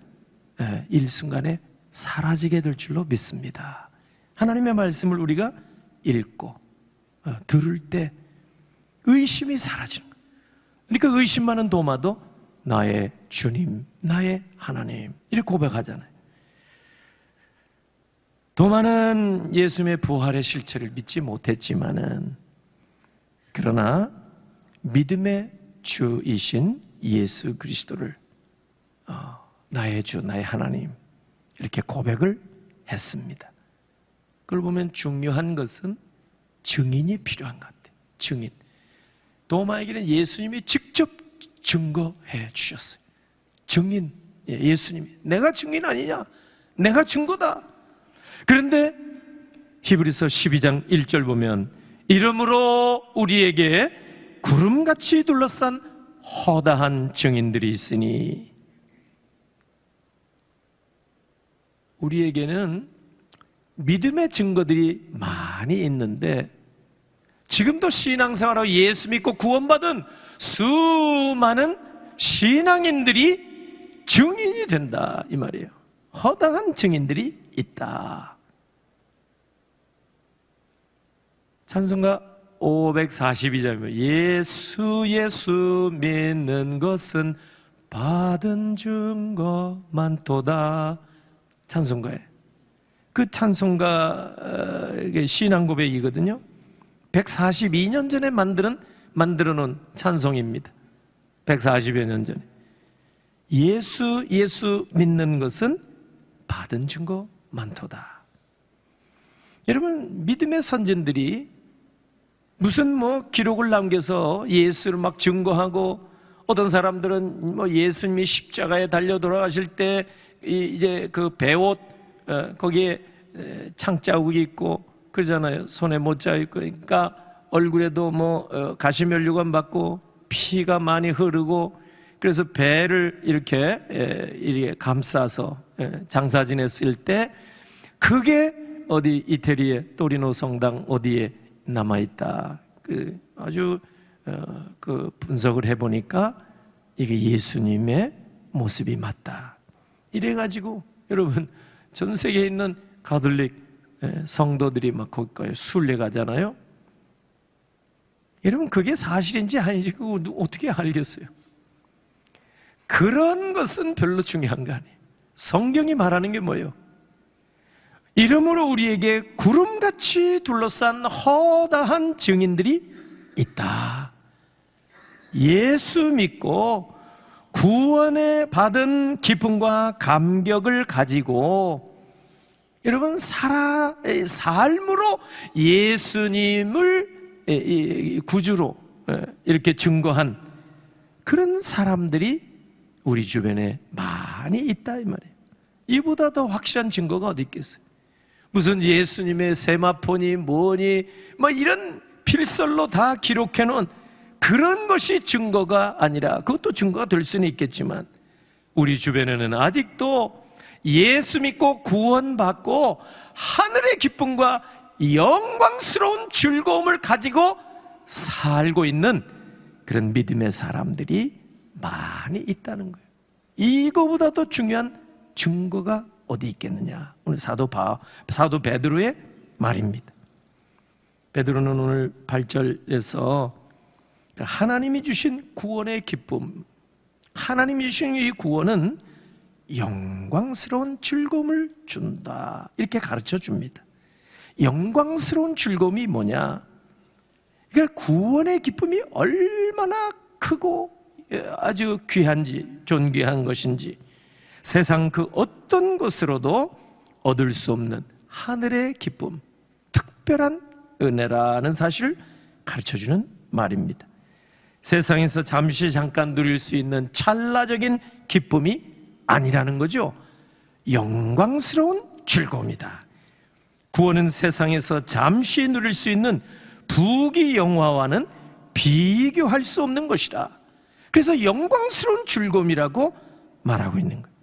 일순간에 사라지게 될 줄로 믿습니다. 하나님의 말씀을 우리가 읽고 들을 때 의심이 사라지는 거예요. 그러니까 의심 많은 도마도 나의 주님, 나의 하나님 이렇게 고백하잖아요. 도마는 예수님의 부활의 실체를 믿지 못했지만은 그러나 믿음의 주이신 예수 그리스도를 나의 주, 나의 하나님 이렇게 고백을 했습니다. 그걸 보면 중요한 것은 증인이 필요한 것 같아요. 증인. 도마에게는 예수님이 직접 증거해 주셨어요. 증인, 예수님이 내가 증인 아니냐? 내가 증거다. 그런데 히브리서 12장 1절 보면 이러므로 우리에게 구름같이 둘러싼 허다한 증인들이 있으니, 우리에게는 믿음의 증거들이 많이 있는데 지금도 신앙생활하고 예수 믿고 구원받은 수많은 신앙인들이 증인이 된다 이 말이에요. 허다한 증인들이 있다. 찬송가 542절 예수 믿는 것은 받은 증거 많도다. 찬송가에 그 찬송가 신앙 고백이거든요. 142년 전에 만들어 놓은 찬송입니다. 140여 년 전에 예수 믿는 것은 받은 증거 많도다. 여러분, 믿음의 선진들이 무슨 기록을 남겨서 예수를 막 증거하고, 어떤 사람들은 예수님이 십자가에 달려 돌아가실 때 이제 그 배옷 거기에 창자국이 있고 그러잖아요. 손에 못자 있고, 그러니까 얼굴에도 가시면류관 받고 피가 많이 흐르고, 그래서 배를 이렇게 감싸서 장사 지냈을 때 그게 어디 이태리의 또리노 성당 어디에 남아 있다. 아주 그 분석을 해보니까 이게 예수님의 모습이 맞다. 이래가지고 여러분, 전 세계에 있는 가톨릭 성도들이 막 거기까지 순례가잖아요. 여러분, 그게 사실인지 아닌지 그거 어떻게 알겠어요? 그런 것은 별로 중요한 거 아니에요. 성경이 말하는 게 뭐예요? 이러므로 우리에게 구름같이 둘러싼 허다한 증인들이 있다. 예수 믿고 구원에 받은 기쁨과 감격을 가지고 여러분 삶으로 예수님을 구주로 이렇게 증거한 그런 사람들이 우리 주변에 많이 있다 이 말이에요. 이보다 더 확실한 증거가 어디 있겠어요? 무슨 예수님의 세마포니 뭐니 이런 필설로 다 기록해 놓은 그런 것이 증거가 아니라, 그것도 증거가 될 수는 있겠지만 우리 주변에는 아직도 예수 믿고 구원받고 하늘의 기쁨과 영광스러운 즐거움을 가지고 살고 있는 그런 믿음의 사람들이 많이 있다는 거예요. 이거보다 더 중요한 증거가 어디 있겠느냐? 오늘 사도 베드로의 말입니다. 베드로는 오늘 8절에서 하나님이 주신 구원의 기쁨, 하나님이 주신 이 구원은 영광스러운 즐거움을 준다 이렇게 가르쳐 줍니다. 영광스러운 즐거움이 뭐냐? 그러니까 구원의 기쁨이 얼마나 크고 아주 귀한지, 존귀한 것인지, 세상 그 어떤 것으로도 얻을 수 없는 하늘의 기쁨, 특별한 은혜라는 사실을 가르쳐주는 말입니다. 세상에서 잠시 잠깐 누릴 수 있는 찰나적인 기쁨이 아니라는 거죠. 영광스러운 즐거움이다. 구원은 세상에서 잠시 누릴 수 있는 부귀 영화와는 비교할 수 없는 것이다. 그래서 영광스러운 즐거움이라고 말하고 있는 거예요.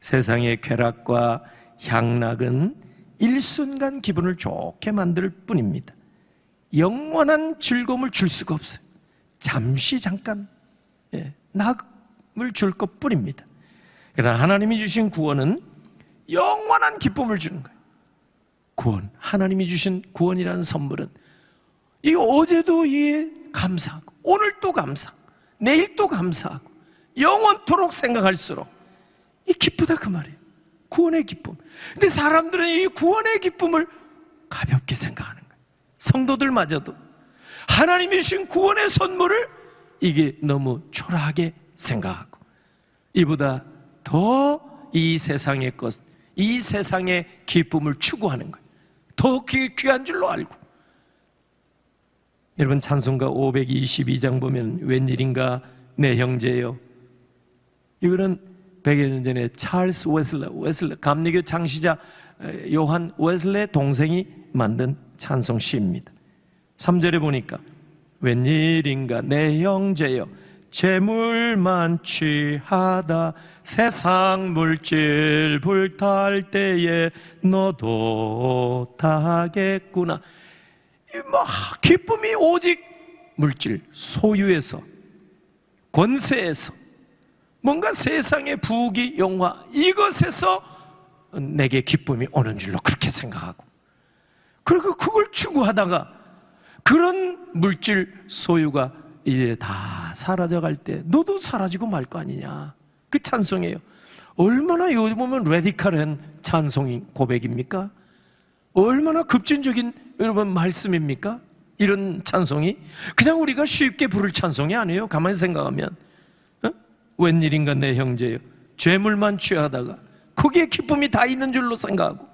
세상의 쾌락과 향락은 일순간 기분을 좋게 만들 뿐입니다. 영원한 즐거움을 줄 수가 없어요. 잠시 잠깐 낙을 줄 것뿐입니다. 그러나 하나님이 주신 구원은 영원한 기쁨을 주는 거예요. 구원, 하나님이 주신 구원이라는 선물은 이 어제도 감사하고 오늘 또 감사하고 내일 또 감사하고 영원토록 생각할수록 이 기쁘다 그 말이에요. 구원의 기쁨. 근데 사람들은 이 구원의 기쁨을 가볍게 생각하는 거예요. 성도들마저도 하나님이 주신 구원의 선물을 이게 너무 초라하게 생각하고 이보다 더 이 세상의 것, 이 세상의 기쁨을 추구하는 거예요. 더 귀한 줄로 알고. 여러분 찬송가 522장 보면 웬일인가 내 형제여, 이거는 100여 년 전에 찰스 웨슬레 감리교 창시자 요한 웨슬레 동생이 만든 찬송 시입니다. 3절에 보니까 웬일인가 내 형제여 재물만 취하다 세상 물질 불탈 때에 너도 타겠구나. 기쁨이 오직 물질, 소유에서, 권세에서, 뭔가 세상의 부귀, 영화 이것에서 내게 기쁨이 오는 줄로 그렇게 생각하고, 그리고 그걸 추구하다가 그런 물질 소유가 이제 다 사라져갈 때 너도 사라지고 말 거 아니냐. 그 찬송이에요. 얼마나 요즘 보면 레디컬한 찬송이 고백입니까? 얼마나 급진적인 여러분 말씀입니까? 이런 찬송이 그냥 우리가 쉽게 부를 찬송이 아니에요. 가만히 생각하면 웬일인가 내 형제요 죄물만 취하다가 거기에 기쁨이 다 있는 줄로 생각하고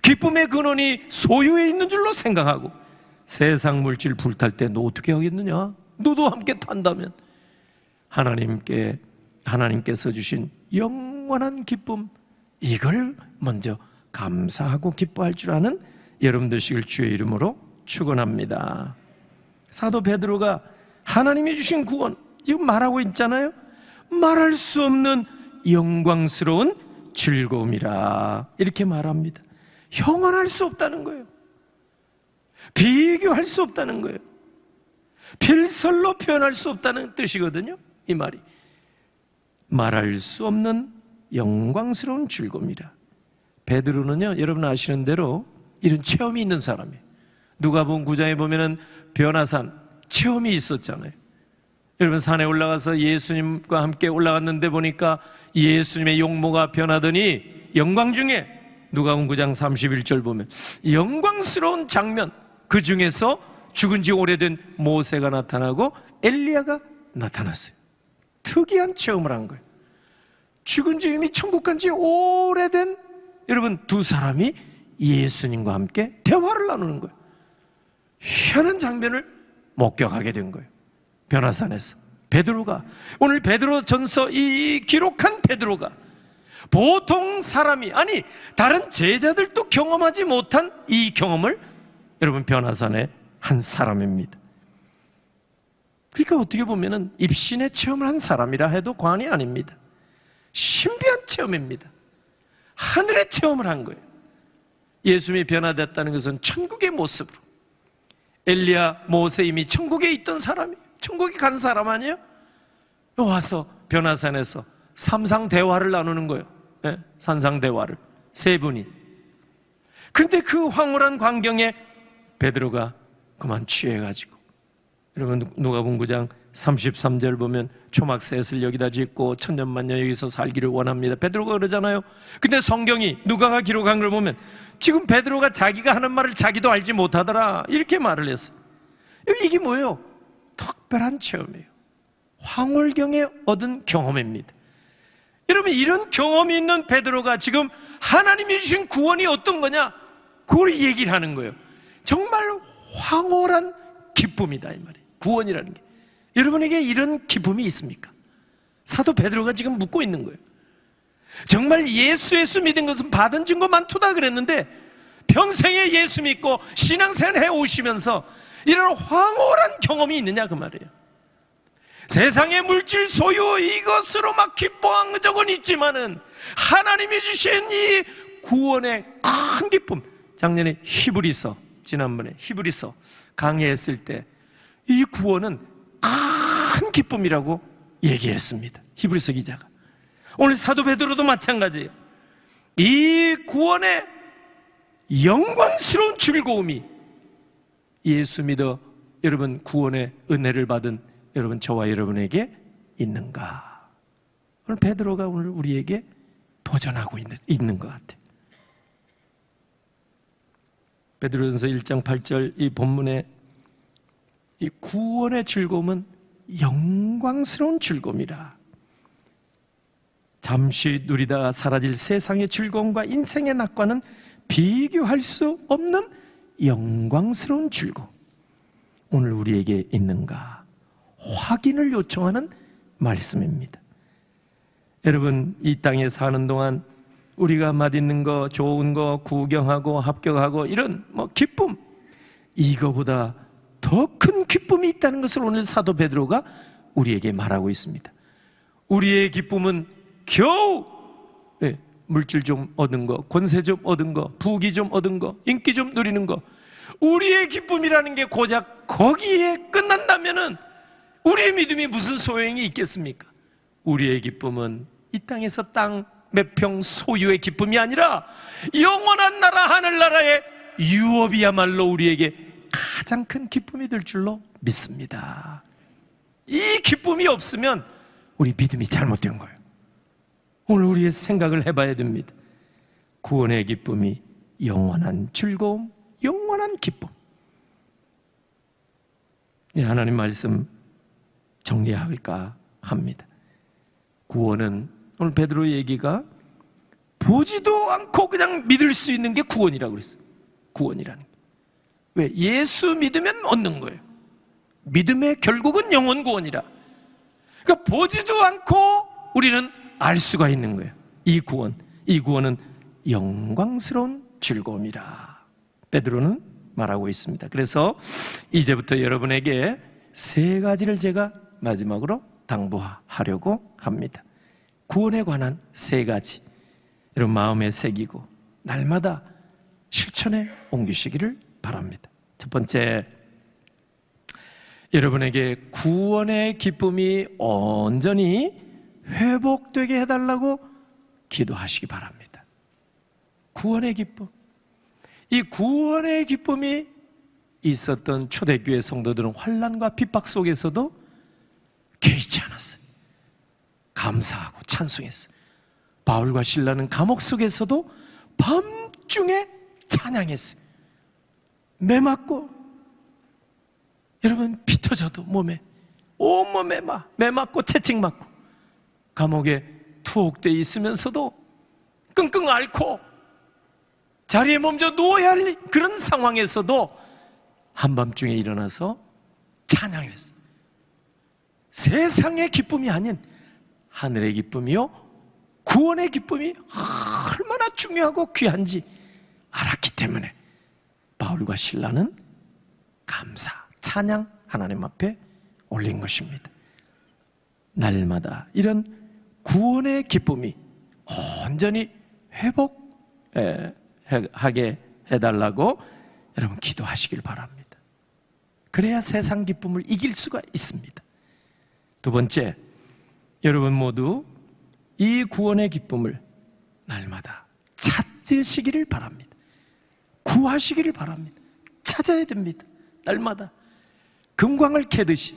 기쁨의 근원이 소유에 있는 줄로 생각하고 세상 물질 불탈 때 너 어떻게 하겠느냐? 너도 함께 탄다면 하나님께서 주신 영원한 기쁨, 이걸 먼저 감사하고 기뻐할 줄 아는 여러분 되시길 주의 이름으로 축원합니다. 사도 베드로가 하나님이 주신 구원 지금 말하고 있잖아요. 말할 수 없는 영광스러운 즐거움이라 이렇게 말합니다. 형언할 수 없다는 거예요. 비교할 수 없다는 거예요. 필설로 표현할 수 없다는 뜻이거든요. 이 말이 말할 수 없는 영광스러운 즐거움이라. 베드로는요, 여러분 아시는 대로 이런 체험이 있는 사람이에요. 누가복음 9장에 보면은 변화산 체험이 있었잖아요. 여러분 산에 올라가서 예수님과 함께 올라갔는데 보니까 예수님의 용모가 변하더니 영광 중에 누가복음 9장 31절 보면 영광스러운 장면, 그 중에서 죽은 지 오래된 모세가 나타나고 엘리야가 나타났어요. 특이한 체험을 한 거예요. 죽은 지 이미 천국 간 지 오래된 여러분 두 사람이 예수님과 함께 대화를 나누는 거예요. 희한한 장면을 목격하게 된 거예요. 변화산에서 베드로가, 오늘 베드로전서 이 기록한 베드로가 보통 사람이, 아니 다른 제자들도 경험하지 못한 이 경험을 여러분 변화산에 한 사람입니다. 그러니까 어떻게 보면은 입신의 체험을 한 사람이라 해도 과언이 아닙니다. 신비한 체험입니다. 하늘의 체험을 한 거예요. 예수님이 변화됐다는 것은 천국의 모습으로. 엘리야, 모세 이미 천국에 있던 사람이, 천국에 간 사람 아니에요? 와서 변화산에서 삼상 대화를 나누는 거예요. 네? 산상 대화를 세 분이. 그런데 그 황홀한 광경에 베드로가 그만 취해가지고, 여러분 누가복음 9장 33절 보면 초막셋을 여기다 짓고 천년만년 여기서 살기를 원합니다. 베드로가 그러잖아요. 근데 성경이 누가가 기록한 걸 보면 지금 베드로가 자기가 하는 말을 자기도 알지 못하더라 이렇게 말을 했어요. 이게 뭐예요? 특별한 체험이에요. 황홀경에 얻은 경험입니다. 여러분, 이런 경험이 있는 베드로가 지금 하나님이 주신 구원이 어떤 거냐? 그걸 얘기를 하는 거예요. 정말 황홀한 기쁨이다 이 말이에요. 구원이라는 게. 여러분에게 이런 기쁨이 있습니까? 사도 베드로가 지금 묻고 있는 거예요. 정말 예수 믿은 것은 받은 증거 많도다 그랬는데, 평생에 예수 믿고 신앙생활 해오시면서 이런 황홀한 경험이 있느냐 그 말이에요. 세상의 물질 소유 이것으로 막 기뻐한 적은 있지만은 하나님이 주신 이 구원의 큰 기쁨, 작년에 히브리서, 지난번에 히브리서 강의했을 때 이 구원은 큰 기쁨이라고 얘기했습니다. 히브리서 기자가. 오늘 사도 베드로도 마찬가지예요. 이 구원의 영광스러운 즐거움이 예수 믿어 여러분 구원의 은혜를 받은 여러분 저와 여러분에게 있는가? 오늘 베드로가 오늘 우리에게 도전하고 있는 것 같아요. 베드로전서 1장 8절 이 본문에 이 구원의 즐거움은 영광스러운 즐거움이라. 잠시 누리다가 사라질 세상의 즐거움과 인생의 낙과는 비교할 수 없는 영광스러운 즐거움. 오늘 우리에게 있는가? 확인을 요청하는 말씀입니다. 여러분, 이 땅에 사는 동안 우리가 맛있는 거, 좋은 거, 구경하고 합격하고 이런 기쁨, 이거보다 더 큰 기쁨이 있다는 것을 오늘 사도 베드로가 우리에게 말하고 있습니다. 우리의 기쁨은 겨우 물질 좀 얻은 거, 권세 좀 얻은 거, 부귀 좀 얻은 거, 인기 좀 누리는 거, 우리의 기쁨이라는 게 고작 거기에 끝난다면은 우리의 믿음이 무슨 소용이 있겠습니까? 우리의 기쁨은 이 땅에서 땅 몇 평 소유의 기쁨이 아니라 영원한 나라 하늘나라의 유업이야말로 우리에게 가장 큰 기쁨이 될 줄로 믿습니다. 이 기쁨이 없으면 우리 믿음이 잘못된 거예요. 오늘 우리의 생각을 해봐야 됩니다. 구원의 기쁨이 영원한 즐거움, 영원한 기쁨. 하나님 말씀 정리할까 합니다. 구원은 오늘 베드로 얘기가 보지도 않고 그냥 믿을 수 있는 게 구원이라고 그랬어요. 구원이라는 게. 왜? 예수 믿으면 얻는 거예요. 믿음의 결국은 영원 구원이라. 그러니까 보지도 않고 우리는 알 수가 있는 거예요. 이 구원은 영광스러운 즐거움이라 베드로는 말하고 있습니다. 그래서 이제부터 여러분에게 세 가지를 제가 마지막으로 당부하려고 합니다. 구원에 관한 세 가지, 여러분 마음에 새기고 날마다 실천에 옮기시기를 바랍니다. 첫 번째, 여러분에게 구원의 기쁨이 온전히 회복되게 해달라고 기도하시기 바랍니다. 구원의 기쁨. 이 구원의 기쁨이 있었던 초대교회 성도들은 환난과 핍박 속에서도 개의치 않았어요. 감사하고 찬송했어요. 바울과 실라는 감옥 속에서도 밤중에 찬양했어요. 매 맞고, 여러분 피 터져도 몸에, 온몸에 매 맞고 채찍 맞고 감옥에 투옥되어 있으면서도 끙끙 앓고 자리에 몸져 누워야 할 그런 상황에서도 한밤중에 일어나서 찬양했어요. 세상의 기쁨이 아닌 하늘의 기쁨이요 구원의 기쁨이 얼마나 중요하고 귀한지 알았기 때문에 바울과 실라는 감사, 찬양 하나님 앞에 올린 것입니다. 날마다 이런 구원의 기쁨이 온전히 회복하게 해달라고 여러분 기도하시길 바랍니다. 그래야 세상 기쁨을 이길 수가 있습니다. 두 번째, 여러분 모두 이 구원의 기쁨을 날마다 찾으시기를 바랍니다. 구하시기를 바랍니다. 찾아야 됩니다. 날마다 금광을 캐듯이.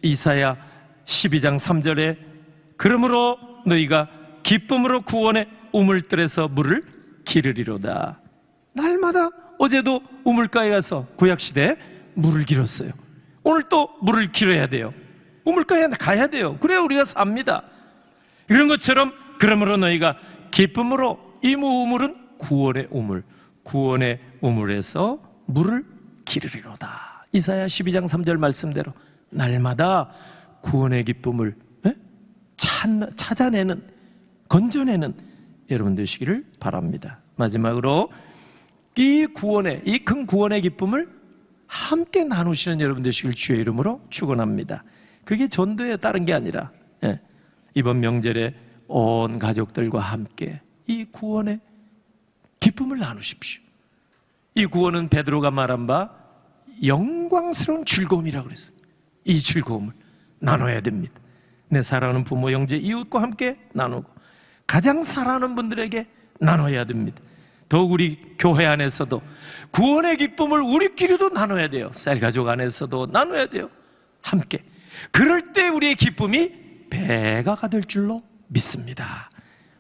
이사야 12장 3절에 그러므로 너희가 기쁨으로 구원의 우물들에서 물을 기르리로다. 날마다 어제도 우물가에 가서 구약시대에 물을 길었어요. 오늘 또 물을 길어야 돼요. 우물가에 가야 돼요. 그래야 우리가 삽니다. 그런 것처럼 그러므로 너희가 기쁨으로, 이 우물은 구원의 우물, 구원의 우물에서 물을 기르리로다. 이사야 12장 3절 말씀대로 날마다 구원의 기쁨을 찾아내는, 건져내는 여러분 되시기를 바랍니다. 마지막으로 이 구원의, 이 큰 구원의 기쁨을 함께 나누시는 여러분 되시길 주의 이름으로 축원합니다. 그게 전도에 다른 게 아니라 이번 명절에 온 가족들과 함께 이 구원의 기쁨을 나누십시오. 이 구원은 베드로가 말한 바 영광스러운 즐거움이라고 그랬어요. 이 즐거움을 나눠야 됩니다. 내 사랑하는 부모, 형제, 이웃과 함께 나누고 가장 사랑하는 분들에게 나눠야 됩니다. 더욱 우리 교회 안에서도 구원의 기쁨을 우리끼리도 나눠야 돼요. 셀가족 안에서도 나눠야 돼요. 함께. 그럴 때 우리의 기쁨이 배가가 될 줄로 믿습니다.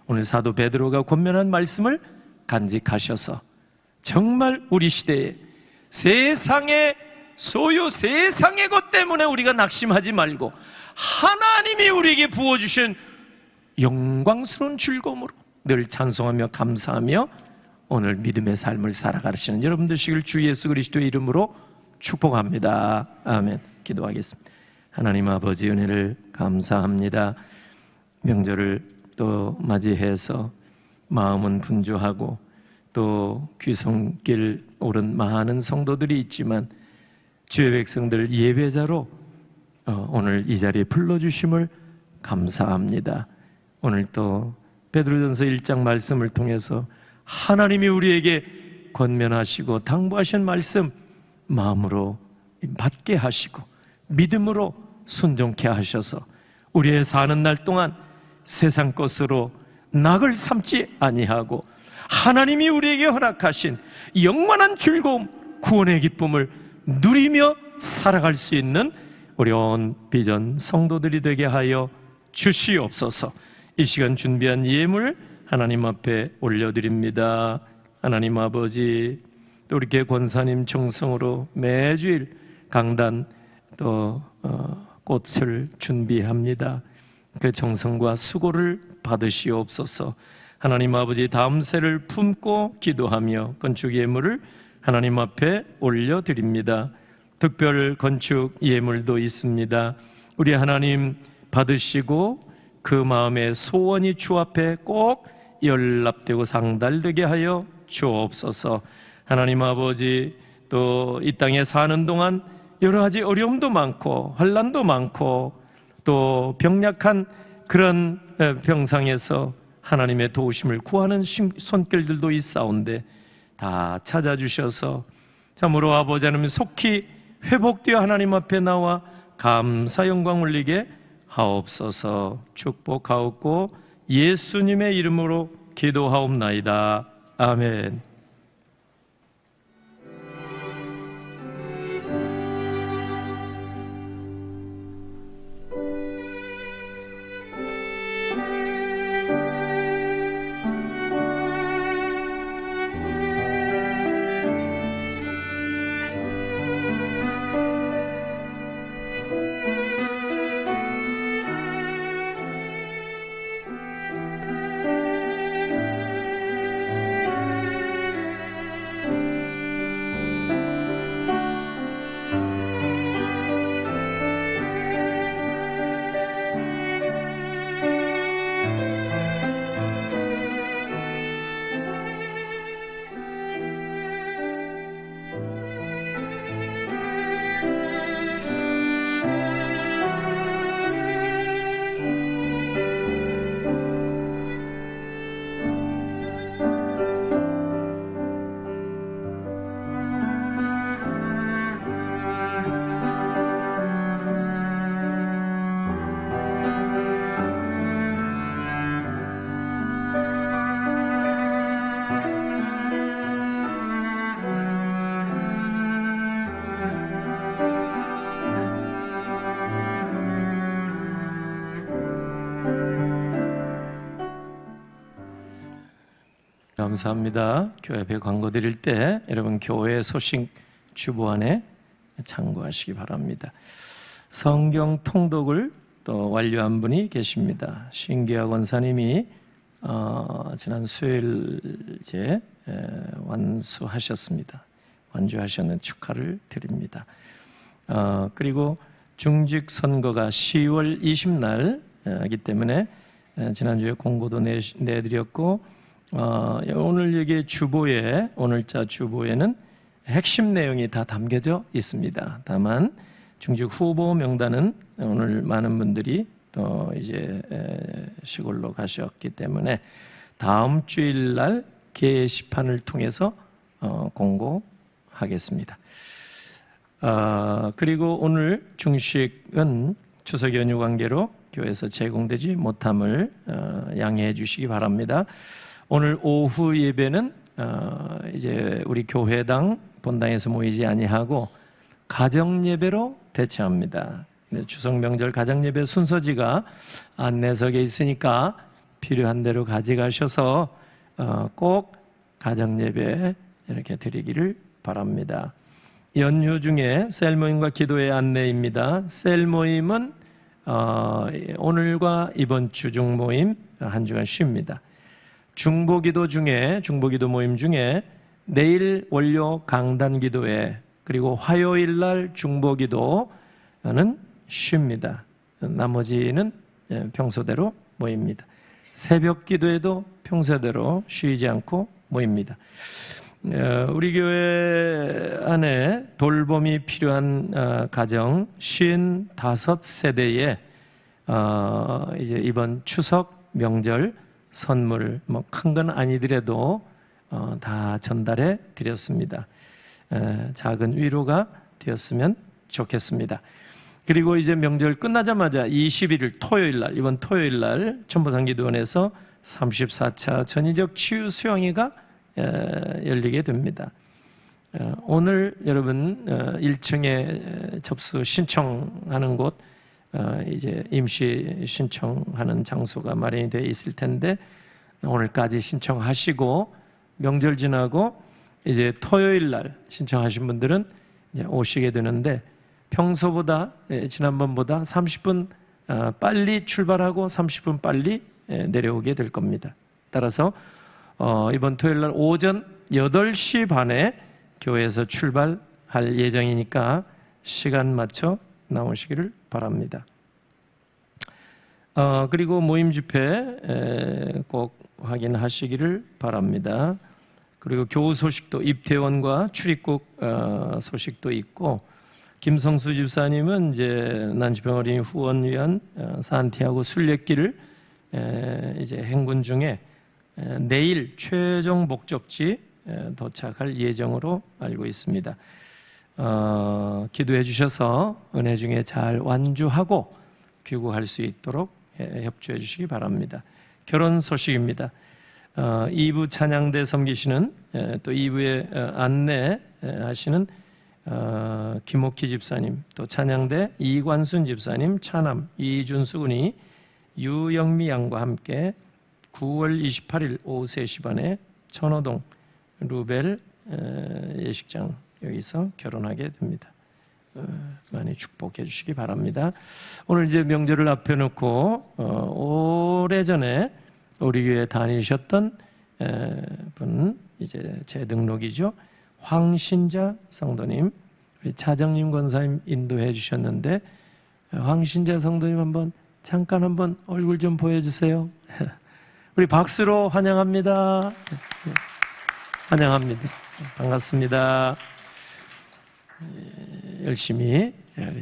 오늘 사도 베드로가 권면한 말씀을 간직하셔서 정말 우리 시대에 세상의 소유, 세상의 것 때문에 우리가 낙심하지 말고 하나님이 우리에게 부어주신 영광스러운 즐거움으로 늘 찬송하며 감사하며 오늘 믿음의 삶을 살아가시는 여러분 되시길 주 예수 그리스도의 이름으로 축복합니다. 아멘. 기도하겠습니다. 하나님 아버지, 은혜를 감사합니다. 명절을 또 맞이해서 마음은 분주하고 또 귀성길 오른 많은 성도들이 있지만 주의 백성들 예배자로 오늘 이 자리에 불러주심을 감사합니다. 오늘 또 베드로전서 1장 말씀을 통해서 하나님이 우리에게 권면하시고 당부하신 말씀 마음으로 받게 하시고 믿음으로 순종케 하셔서 우리의 사는 날 동안 세상 것으로 낙을 삼지 아니하고 하나님이 우리에게 허락하신 영원한 즐거움, 구원의 기쁨을 누리며 살아갈 수 있는 우리 온 비전 성도들이 되게 하여 주시옵소서. 이 시간 준비한 예물 하나님 앞에 올려드립니다. 하나님 아버지, 또 우리 교회 권사님 정성으로 매주일 강단 또 꽃을 준비합니다. 그 정성과 수고를 받으시옵소서. 하나님 아버지, 다음 세를 품고 기도하며 건축 예물을 하나님 앞에 올려드립니다. 특별 건축 예물도 있습니다. 우리 하나님 받으시고 그 마음의 소원이 주 앞에 꼭 연락되고 상달되게 하여 주옵소서. 하나님 아버지, 또 이 땅에 사는 동안 여러 가지 어려움도 많고 환난도 많고 또 병약한 그런 병상에서 하나님의 도우심을 구하는 손길들도 있사온데 다 찾아주셔서 참으로 아버지 하나님 속히 회복되어 하나님 앞에 나와 감사 영광 올리게 하옵소서. 축복하옵고 예수님의 이름으로 기도하옵나이다. 아멘. 감사합니다. 교회 앞에 광고 드릴 때 여러분 교회 소식 주보안에 참고하시기 바랍니다. 성경 통독을 또 완료한 분이 계십니다. 신기학 원사님이 지난 수요일째 완수하셨습니다. 완주하셨는 축하를 드립니다. 그리고 중직 선거가 10월 20날이기 때문에 지난주에 공고도 내드렸고 오늘 여기 주보에 오늘자 주보에는 핵심 내용이 다 담겨져 있습니다. 다만 중직 후보 명단은 오늘 많은 분들이 또 이제 시골로 가셨기 때문에 다음 주일날 게시판을 통해서 공고하겠습니다. 그리고 오늘 중식은 추석 연휴 관계로 교회에서 제공되지 못함을 양해해 주시기 바랍니다. 오늘 오후 예배는 이제 우리 교회당 본당에서 모이지 아니하고 가정 예배로 대체합니다. 추석 명절 가정 예배 순서지가 안내석에 있으니까 필요한 대로 가져가셔서 꼭 가정 예배 이렇게 드리기를 바랍니다. 연휴 중에 셀 모임과 기도의 안내입니다. 셀 모임은 오늘과 이번 주 중모임 한 주간 쉽니다. 중보기도 모임 중에 내일 원료 강단 기도회 그리고 화요일 날 중보기도는 쉽니다. 나머지는 평소대로 모입니다. 새벽 기도에도 평소대로 쉬지 않고 모입니다. 우리 교회 안에 돌봄이 필요한 가정 55세대에 이제 이번 추석 명절 선물 큰 건 아니더라도 다 전달해 드렸습니다. 작은 위로가 되었으면 좋겠습니다. 그리고 이제 명절 끝나자마자 21일 토요일 날 이번 토요일 날 천보상기도원에서 34차 전인적 치유 수양회가 열리게 됩니다. 오늘 여러분 1층에 접수 신청하는 곳 이제 임시 신청하는 장소가 마련이 되어 있을 텐데 오늘까지 신청하시고 명절 지나고 이제 토요일 날 신청하신 분들은 이제 오시게 되는데 평소보다 지난번보다 30분 빨리 출발하고 30분 빨리 내려오게 될 겁니다. 따라서 이번 토요일 날 오전 8시 반에 교회에서 출발할 예정이니까 시간 맞춰 나오시기를 바랍니다. 그리고 모임 집회 꼭 확인하시기를 바랍니다. 그리고 교우 소식도 입퇴원과 출입국 소식도 있고 김성수 집사님은 이제 난치병 어린이 후원위원 산티아고 순례길을 이제 행군 중에 내일 최종 목적지 도착할 예정으로 알고 있습니다. 기도해 주셔서 은혜 중에 잘 완주하고 귀국할 수 있도록 협조해 주시기 바랍니다. 결혼 소식입니다. 2부 찬양대 섬기시는 또 2부에 안내하시는 김옥희 집사님, 또 찬양대 이관순 집사님, 차남 이준수 군이 유영미 양과 함께 9월 28일 오후 3시 반에 천호동 루벨 예식장 여기서 결혼하게 됩니다. 많이 축복해 주시기 바랍니다. 오늘 이제 명절을 앞에 놓고 오래전에 우리 교회 다니셨던 분 이제 재등록이죠. 황신자 성도님, 우리 차정님 권사님 인도해 주셨는데 황신자 성도님 잠깐 한번 얼굴 좀 보여주세요. 우리 박수로 환영합니다. 환영합니다. 반갑습니다. 열심히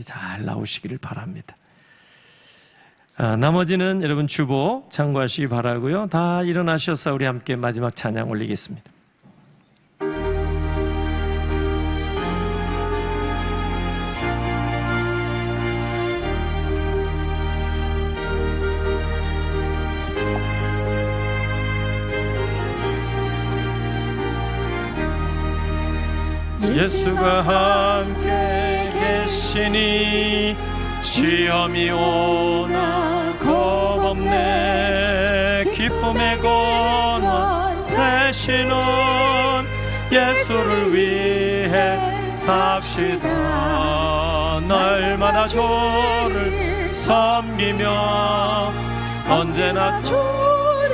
잘 나오시기를 바랍니다. 나머지는 여러분 주보 참고하시기 바라고요. 다 일어나셔서 우리 함께 마지막 찬양 올리겠습니다. 예수가 함께 계시니 시험이 오나 겁없네. 기쁨의 근원 되시는 예수를 위해 삽시다. 날마다 저를 섬기며 언제나 주를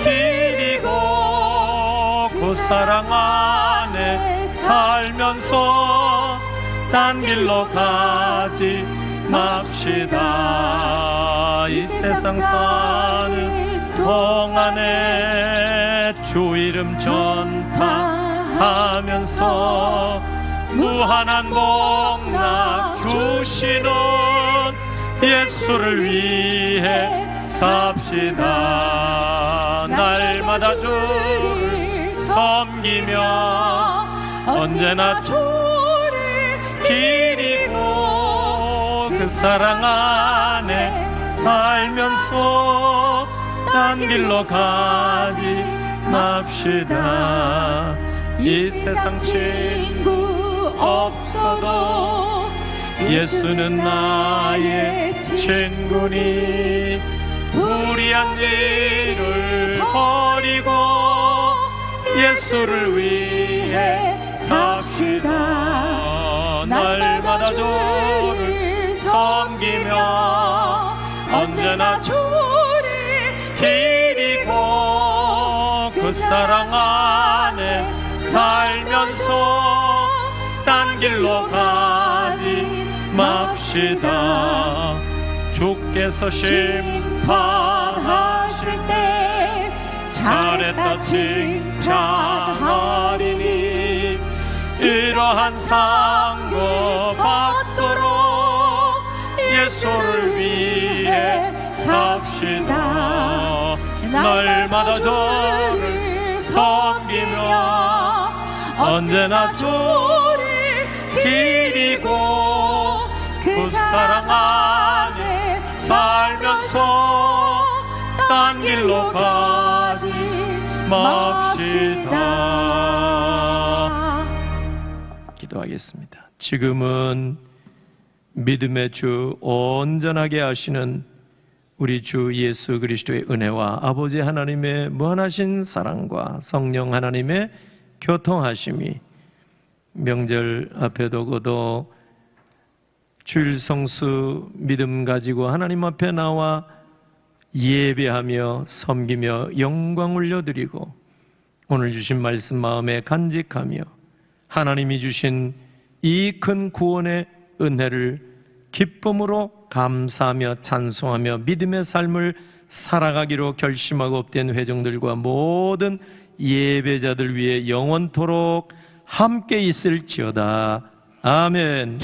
기리고 그 사랑 안에 살면서 딴 길로 가지 맙시다. 이 세상 사는 동안에 주 이름 전파하면서 무한한 복락 주시는 예수를 위해 삽시다. 날마다 주를 섬기며 언제나 주를 기리고 그 사랑 안에 살면서 딴 길로 가지 맙시다. 이 세상 친구 없어도 예수는 나의 친구니 불의한 일을 버리고 예수를 위해 삽시다. 날마다 주를 섬기며 언제나 주를 기리고 그 사랑 안에 살면서 딴 길로 가지 맙시다. 주께서 심판하실 때 잘했다 칭찬하리니 이러한 상도 받도록 예수를 위해 삽시다. 날마다 주를 섬기며 언제나 주를 기리고 그 사랑 안에 살면서 딴 길로 가지 맙시다. 기도하겠습니다. 지금은 믿음의 주 온전하게 하시는 우리 주 예수 그리스도의 은혜와 아버지 하나님의 무한하신 사랑과 성령 하나님의 교통하심이 명절 앞에 두고도 주일 성수 믿음 가지고 하나님 앞에 나와 예배하며 섬기며 영광 올려드리고 오늘 주신 말씀 마음에 간직하며 하나님이 주신 이 큰 구원의 은혜를 기쁨으로 감사하며 찬송하며 믿음의 삶을 살아가기로 결심하고 엎된 회중들과 모든 예배자들 위해 영원토록 함께 있을지어다. 아멘.